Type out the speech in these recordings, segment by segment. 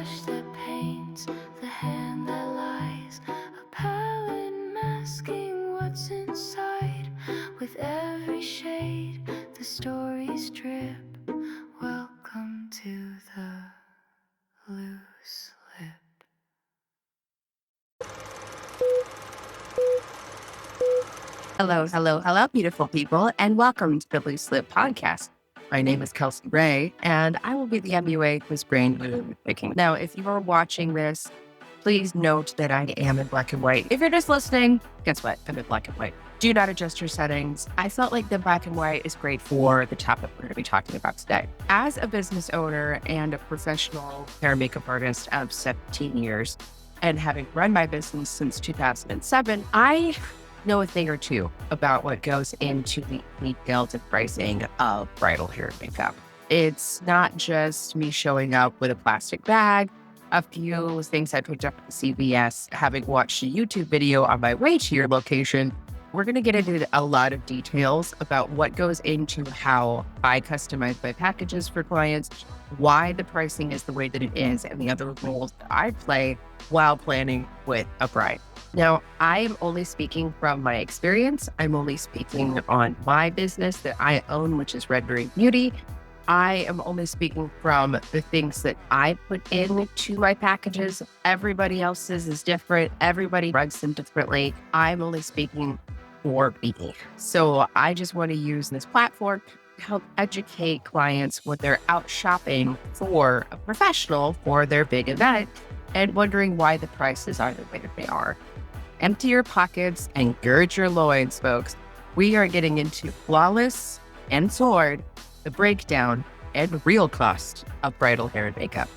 brush that paints, the hand that lies, a palette masking what's inside. With every shade, the stories drip. Welcome to the loose lip. Hello, hello, hello, beautiful people, and welcome to the Loose Lip Podcast. My name is Kelsey Ray, and I will be the MUA whose brain we're picking. Now, if you are watching this, please note that I am in black and white. If you're just listening, guess what? I'm in black and white. Do not adjust your settings. I felt like the black and white is great for the topic we're going to be talking about today. As a business owner and a professional hair and makeup artist of 17 years, and having run my business since 2007, I know a thing or two about what goes into the details and pricing of bridal hair and makeup. It's not just me showing up with a plastic bag, a few things I picked up at CVS, having watched a YouTube video on my way to your location. We're going to get into a lot of details about what goes into how I customize my packages for clients, why the pricing is the way that it is, and the other roles that I play while planning with a bride. Now, I am only speaking from my experience. I'm only speaking on my business that I own, which is Red Berry Beauty. I am only speaking from the things that I put into my packages. Everybody else's is different. Everybody runs them differently. I'm only speaking for me. So I just want to use this platform to help educate clients when they're out shopping for a professional for their big event and wondering why the prices are the way that they are. Empty your pockets and gird your loins, folks. We are getting into flawless and sword, the breakdown and real cost of bridal hair and makeup.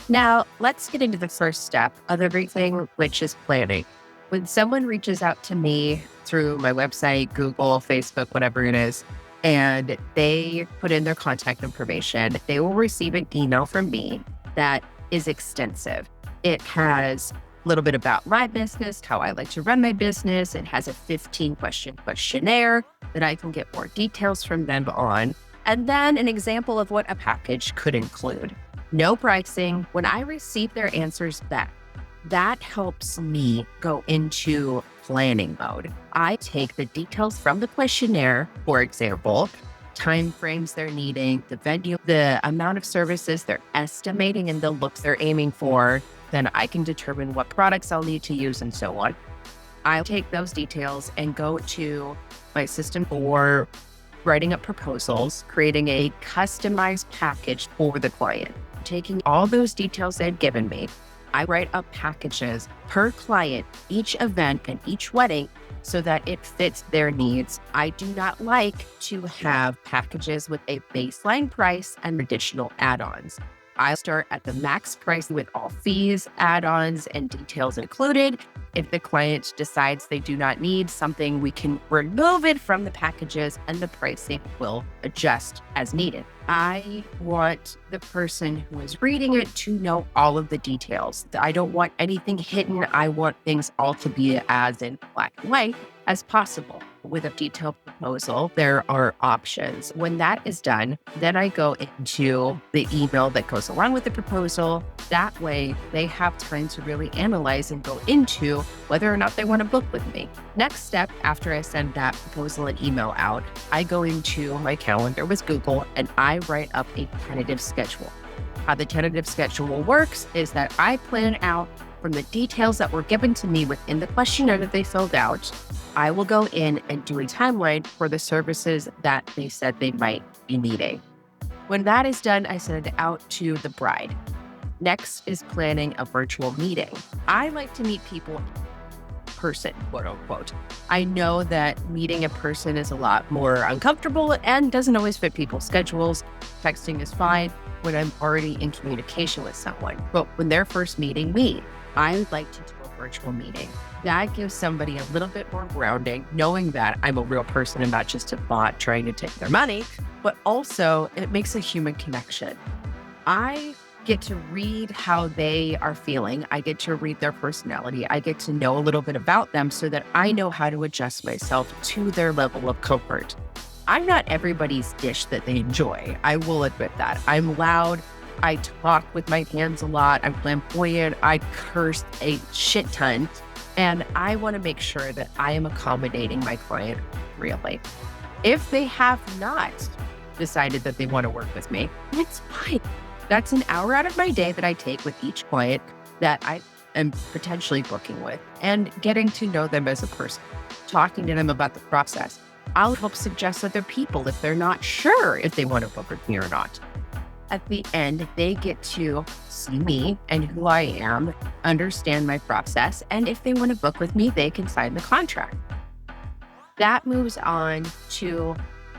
Now, let's get into the first step of everything, which is planning. When someone reaches out to me through my website, Google, Facebook, whatever it is, and they put in their contact information, they will receive an email from me that is extensive. It has a little bit about my business, how I like to run my business. It has a 15-question questionnaire that I can get more details from them on. And then an example of what a package could include. No pricing. When I receive their answers back, that helps me go into planning mode. I take the details from the questionnaire, for example, time frames they're needing, the venue, the amount of services they're estimating, and the looks they're aiming for. Then I can determine what products I'll need to use and so on. I'll take those details and go to my system for writing up proposals, creating a customized package for the client. Taking all those details they've given me, I write up packages per client, each event and each wedding, so that it fits their needs. I do not like to have packages with a baseline price and additional add-ons. I start at the max price with all fees, add-ons, and details included. If the client decides they do not need something, we can remove it from the packages and the pricing will adjust as needed. I want the person who is reading it to know all of the details. I don't want anything hidden. I want things all to be as in black and white as possible. With a detailed proposal, there are options. When that is done, then I go into the email that goes along with the proposal. That way, they have time to really analyze and go into whether or not they want to book with me. Next step, after I send that proposal and email out, I go into my calendar with Google and I write up a tentative schedule. How the tentative schedule works is that I plan out from the details that were given to me within the questionnaire that they filled out. I will go in and do a timeline for the services that they said they might be needing. When that is done, I send it out to the bride. Next is planning a virtual meeting. I like to meet people in person, quote unquote. I know that meeting in person is a lot more uncomfortable and doesn't always fit people's schedules. Texting is fine when I'm already in communication with someone. But when they're first meeting me, I would like to do a virtual meeting. That gives somebody a little bit more grounding, knowing that I'm a real person and not just a bot trying to take their money, but also it makes a human connection. I get to read how they are feeling. I get to read their personality. I get to know a little bit about them so that I know how to adjust myself to their level of comfort. I'm not everybody's dish that they enjoy. I will admit that. I'm loud. I talk with my hands a lot. I'm flamboyant. I curse a shit ton. And I want to make sure that I am accommodating my client really. If they have not decided that they want to work with me, it's fine. That's an hour out of my day that I take with each client that I am potentially booking with and getting to know them as a person, talking to them about the process. I'll help suggest other people if they're not sure if they want to book with me or not. At the end, they get to see me and who I am, understand my process, and if they want to book with me, they can sign the contract. That moves on to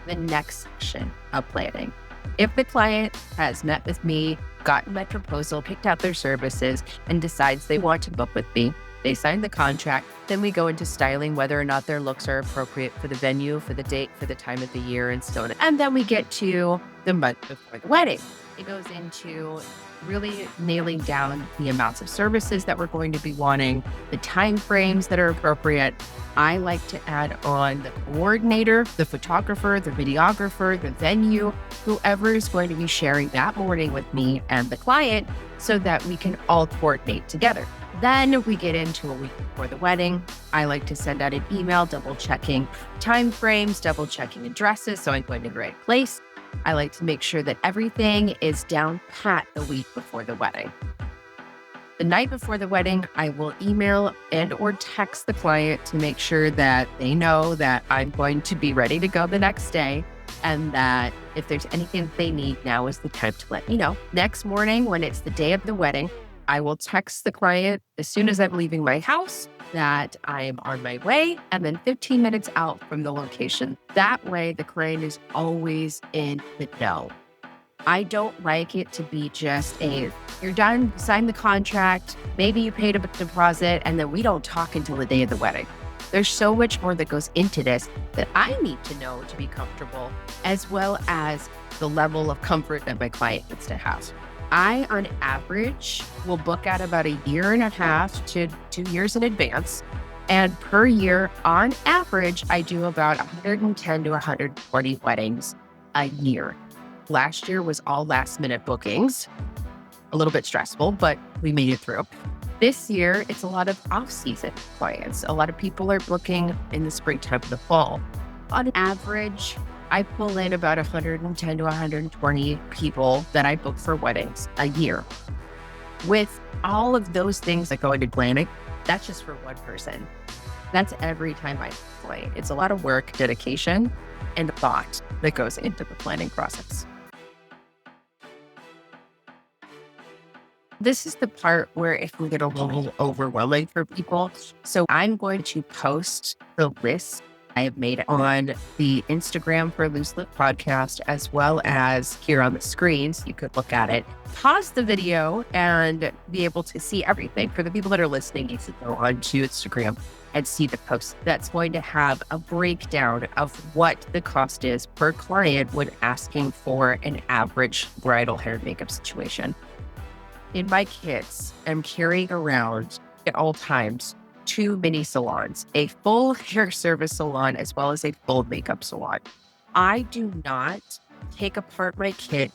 the next section of planning. If the client has met with me, gotten my proposal, picked out their services, and decides they want to book with me, they sign the contract, then we go into styling, whether or not their looks are appropriate for the venue, for the date, for the time of the year, and so on. And then we get to the month before the wedding. It goes into really nailing down the amounts of services that we're going to be wanting, the time frames that are appropriate. I like to add on the coordinator, the photographer, the videographer, the venue, whoever is going to be sharing that morning with me and the client so that we can all coordinate together. Then we get into a week before the wedding. I like to send out an email, double checking time frames, double checking addresses, so I'm going to the right place. I like to make sure that everything is down pat the week before the wedding. The night before the wedding, I will email and or text the client to make sure that they know that I'm going to be ready to go the next day and that if there's anything they need, now is the time to let me know. Next morning, when it's the day of the wedding, I will text the client as soon as I'm leaving my house that I am on my way and then 15 minutes out from the location. That way, the client is always in the know. I don't like it to be just you're done, sign the contract, maybe you paid a deposit, and then we don't talk until the day of the wedding. There's so much more that goes into this that I need to know to be comfortable, as well as the level of comfort that my client needs to have. I, on average, will book out about 1.5 years to 2 years in advance. And per year, on average, I do about 110 to 120 weddings a year. Last year was all last minute bookings, a little bit stressful, but we made it through. This year, it's a lot of off-season clients. A lot of people are booking in the springtime and the fall. On average, I pull in about 110 to 120 people that I book for weddings a year. With all of those things that go into planning, that's just for one person. That's every time I play. It's a lot of work, dedication, and thought that goes into the planning process. This is the part where it can get a little overwhelming for people. So I'm going to post the list I have made on the Instagram for Loose Lip Podcast, as well as here on the screen, so you could look at it. Pause the video and be able to see everything. For the people that are listening, you should go onto Instagram and see the post. That's going to have a breakdown of what the cost is per client when asking for an average bridal hair and makeup situation. In my kits, I'm carrying around at all times 2 mini salons, a full hair service salon, as well as a full makeup salon. I do not take apart my kit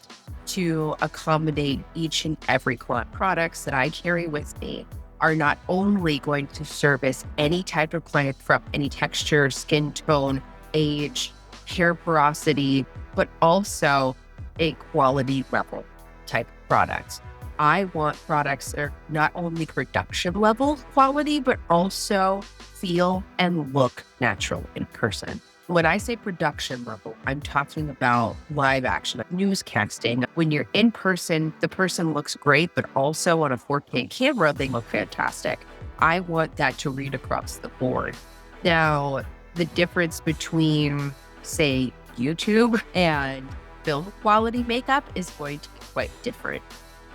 to accommodate each and every client. Products that I carry with me are not only going to service any type of client from any texture, skin tone, age, hair porosity, but also a quality level type of product. I want products that are not only production level quality, but also feel and look natural in person. When I say production level, I'm talking about live action, like newscasting. When you're in person, the person looks great, but also on a 4K camera, they look fantastic. I want that to read across the board. Now, the difference between, say, YouTube and film quality makeup is going to be quite different.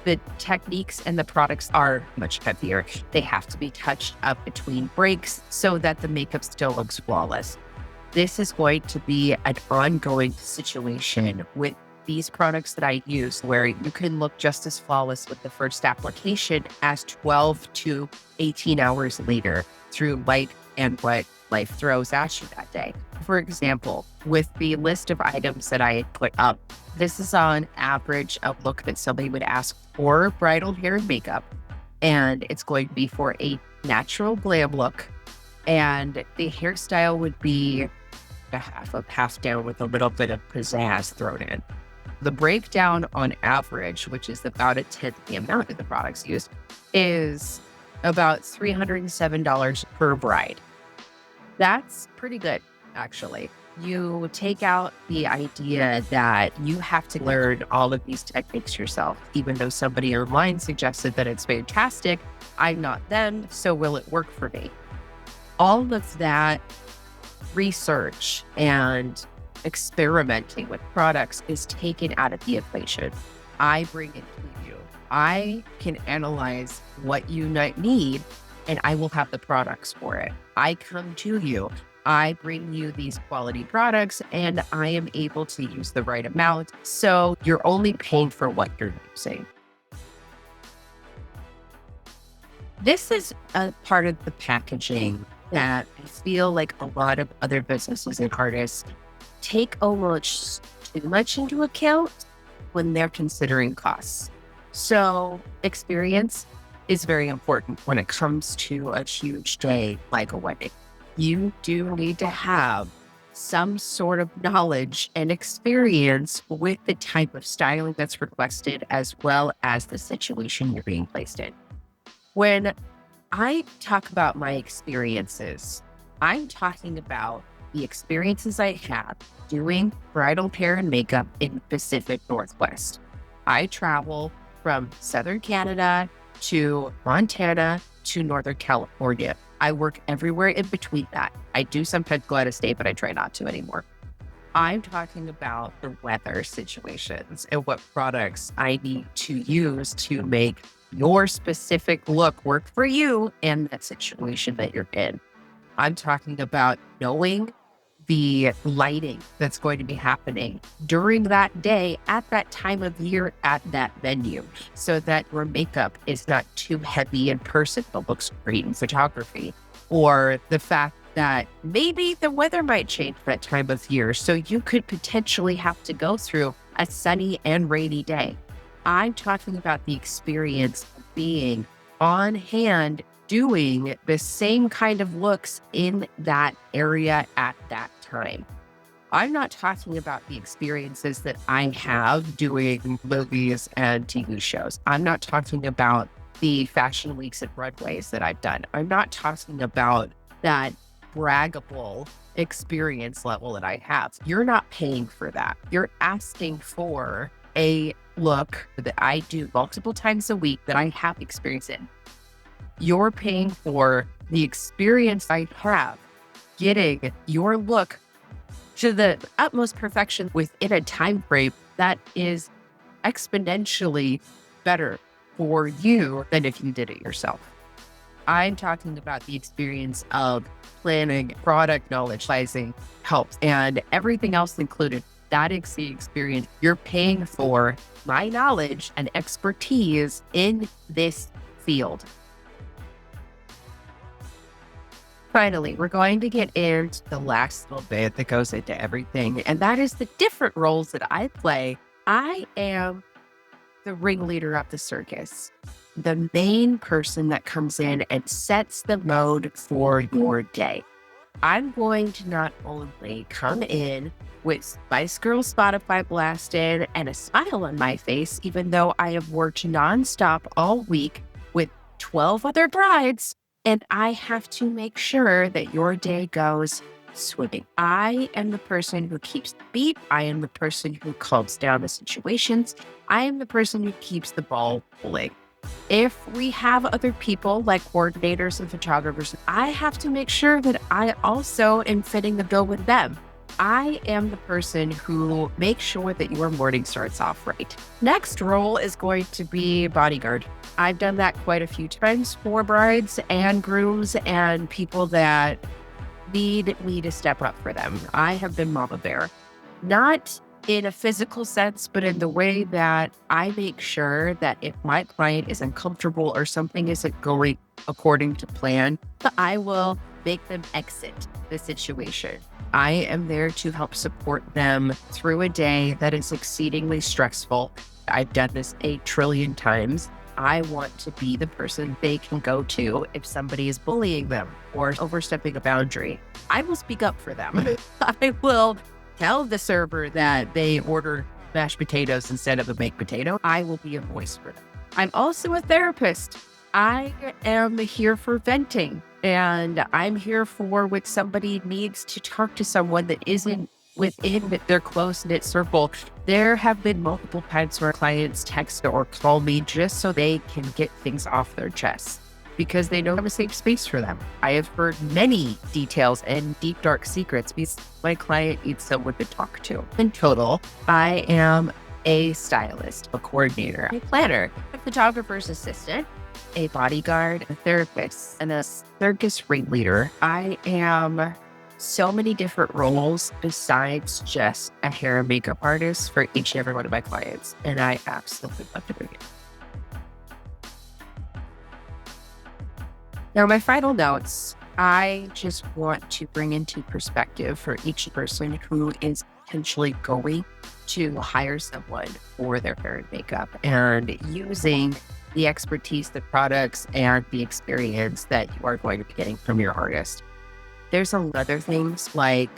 The techniques and the products are much heavier. They have to be touched up between breaks so that the makeup still looks flawless. This is going to be an ongoing situation with these products that I use, where you can look just as flawless with the first application as 12 to 18 hours later through light and wet life throws at you that day. For example, with the list of items that I had put up, this is on average a look that somebody would ask for bridal hair and makeup. And it's going to be for a natural glam look. And the hairstyle would be a half up, half down with a little bit of pizzazz thrown in. The breakdown on average, which is about a tenth the amount of the products used, is about $307 per bride. That's pretty good, actually. You take out the idea that you have to learn all of these techniques yourself, even though somebody online suggested that it's fantastic. I'm not them, so will it work for me? All of that research and experimenting with products is taken out of the equation. I bring it to you. I can analyze what you might need, and I will have the products for it. I come to you. I bring you these quality products, and I am able to use the right amount. So you're only paying for what you're using. This is a part of the packaging that I feel like a lot of other businesses and artists take almost too much into account when they're considering costs. So experience is very important when it comes to a huge day like a wedding. You do need to have some sort of knowledge and experience with the type of styling that's requested, as well as the situation you're being placed in. When I talk about my experiences, I'm talking about the experiences I had doing bridal hair and makeup in Pacific Northwest. I travel from Southern Canada to Montana to Northern California. I work everywhere in between that. I do sometimes go out of state, but I try not to anymore. I'm talking about the weather situations and what products I need to use to make your specific look work for you and that situation that you're in. I'm talking about knowing the lighting that's going to be happening during that day at that time of year at that venue so that your makeup is not too heavy in person but looks great in photography, or the fact that maybe the weather might change that time of year so you could potentially have to go through a sunny and rainy day. I'm talking about the experience of being on hand doing the same kind of looks in that area at that time. I'm not talking about the experiences that I have doing movies and TV shows. I'm not talking about the fashion weeks and runways that I've done. I'm not talking about that braggable experience level that I have. You're not paying for that. You're asking for a look that I do multiple times a week that I have experience in. You're paying for the experience I have getting your look to the utmost perfection within a time frame that is exponentially better for you than if you did it yourself. I'm talking about the experience of planning, product knowledge, sizing, helps, and everything else included. That is the experience. You're paying for my knowledge and expertise in this field. Finally, we're going to get into the last little bit that goes into everything, and that is the different roles that I play. I am the ringleader of the circus, the main person that comes in and sets the mode for your day. I'm going to not only come in with Spice Girls Spotify blasted and a smile on my face, even though I have worked nonstop all week with 12 other brides, and I have to make sure that your day goes swimming. I am the person who keeps the beat. I am the person who calms down the situations. I am the person who keeps the ball rolling. If we have other people like coordinators and photographers, I have to make sure that I also am fitting the bill with them. I am the person who makes sure that your morning starts off right. Next role is going to be bodyguard. I've done that quite a few times for brides and grooms and people that need me to step up for them. I have been mama bear, not in a physical sense, but in the way that I make sure that if my client is uncomfortable or something isn't going according to plan, I will make them exit the situation. I am there to help support them through a day that is exceedingly stressful. I've done this 8 trillion times. I want to be the person they can go to if somebody is bullying them or overstepping a boundary. I will speak up for them. I will tell the server that they ordered mashed potatoes instead of a baked potato. I will be a voice for them. I'm also a therapist. I am here for venting, and I'm here for when somebody needs to talk to someone that isn't within their close-knit circle. There have been multiple times where clients text or call me just so they can get things off their chests because they know I'm a safe space for them. I have heard many details and deep, dark secrets because my client needs someone to talk to. In total, I am a stylist, a coordinator, a planner, a photographer's assistant, a bodyguard, a therapist, and a circus ringleader. I am so many different roles besides just a hair and makeup artist for each and every one of my clients. And I absolutely love doing it. Now, my final notes, I just want to bring into perspective for each person who is potentially going to hire someone for their hair and makeup and using the expertise, the products, and the experience that you are going to be getting from your artist. There's some other things like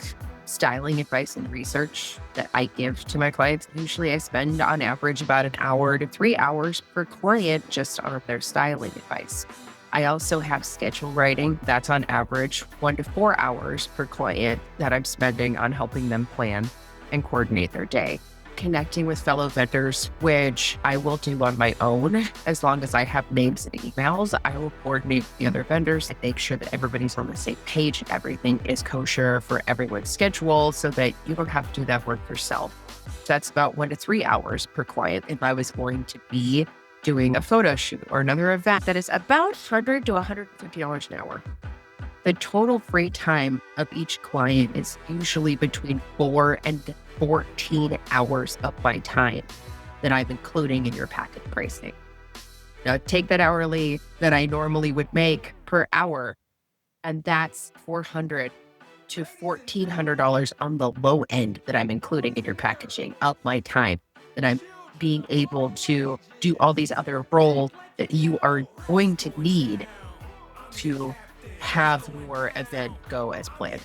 styling advice and research that I give to my clients. Usually I spend on average about an hour to 3 hours per client just on their styling advice. I also have schedule writing. That's on average 1 to 4 hours per client that I'm spending on helping them plan and coordinate their day. Connecting with fellow vendors, which I will do on my own. As long as I have names and emails, I will coordinate with the other vendors and make sure that everybody's on the same page and everything is kosher for everyone's schedule so that you don't have to do that work yourself. So that's about 1 to 3 hours per client if I was going to be doing a photo shoot or another event that is about $100 to $150 an hour. The total free time of each client is usually between 4 and 14 hours of my time that I'm including in your packet pricing. Now, take that hourly that I normally would make per hour, and that's $400 to $1,400 on the low end that I'm including in your packaging of my time that I'm being able to do all these other roles that you are going to need to have your event go as planned.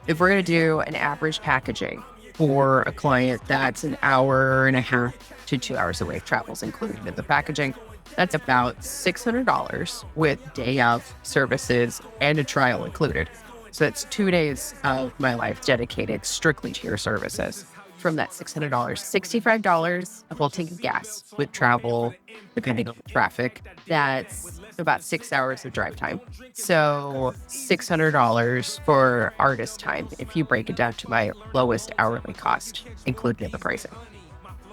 If we're going to do an average packaging for a client that's an hour and a half to 2 hours away, travels included in the packaging, that's about $600 with day of services and a trial included. So that's 2 days of my life dedicated strictly to your services. From that $600, $65 will take gas with travel, depending on the traffic. That's about 6 hours of drive time. So $600 for artist time, if you break it down to my lowest hourly cost, included in the pricing.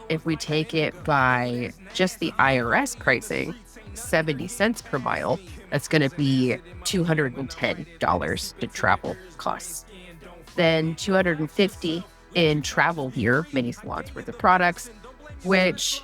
If we take it by just the IRS pricing, 70 cents per mile, that's going to be $210 to travel costs. Then $250 in travel gear, mini salons worth of products, which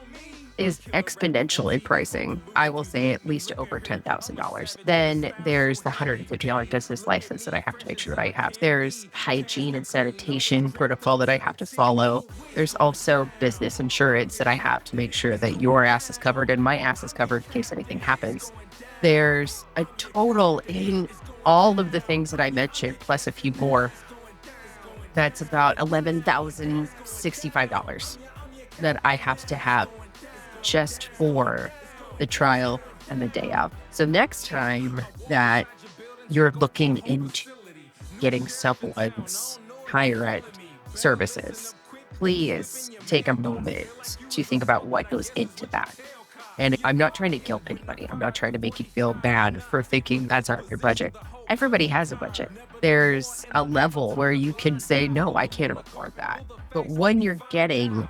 is exponential in pricing. I will say at least over $10,000. Then there's the $150 business license that I have to make sure that I have. There's hygiene and sanitation protocol that I have to follow. There's also business insurance that I have to make sure that your ass is covered and my ass is covered in case anything happens. There's a total in all of the things that I mentioned, plus a few more. That's about $11,065 that I have to have just for the trial and the day out. So next time that you're looking into getting someone's higher end services, please take a moment to think about what goes into that. And I'm not trying to guilt anybody. I'm not trying to make you feel bad for thinking that's out of your budget. Everybody has a budget. There's a level where you can say, no, I can't afford that. But when you're getting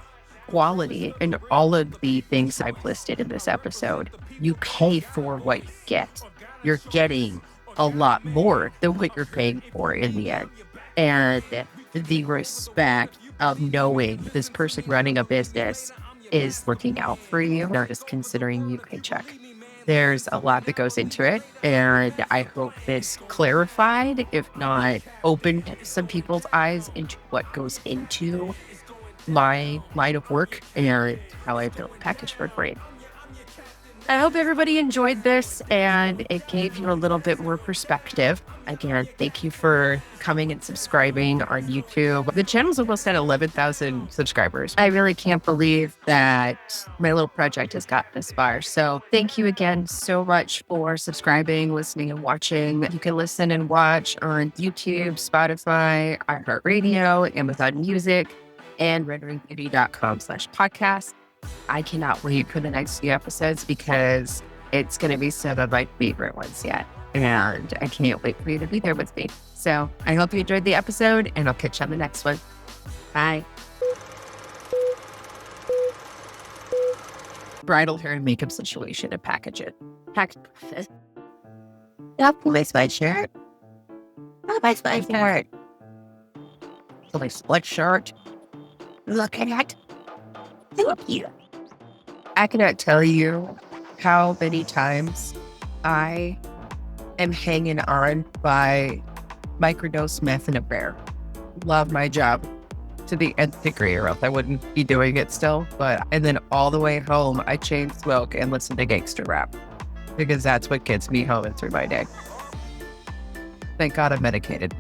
quality and all of the things I've listed in this episode, you pay for what you get. You're getting a lot more than what you're paying for in the end. And the respect of knowing this person running a business is looking out for you, not just considering you paycheck. There's a lot that goes into it, and I hope this clarified, if not opened some people's eyes into what goes into my line of work and how I build a package for a brand. I hope everybody enjoyed this and it gave you a little bit more perspective. Again, thank you for coming and subscribing on YouTube. The channel's almost at 11,000 subscribers. I really can't believe that my little project has gotten this far. So thank you again so much for subscribing, listening, and watching. You can listen and watch on YouTube, Spotify, iHeartRadio, Amazon Music, and renderingbeauty.com/podcast. I cannot wait for the next few episodes because it's going to be some of my favorite ones yet. And I can't wait for you to be there with me. So I hope you enjoyed the episode and I'll catch you on the next one. Bye. Bridal hair and makeup situation and package it. Not my sweatshirt. Not my sweatshirt. So my sweatshirt. Look at it. Thank you. I cannot tell you how many times I am hanging on by microdose meth in a bear. Love my job to the nth degree, or else I wouldn't be doing it still. And then all the way home, I chain smoke and listen to gangster rap because that's what gets me home and through my day. Thank God I'm medicated.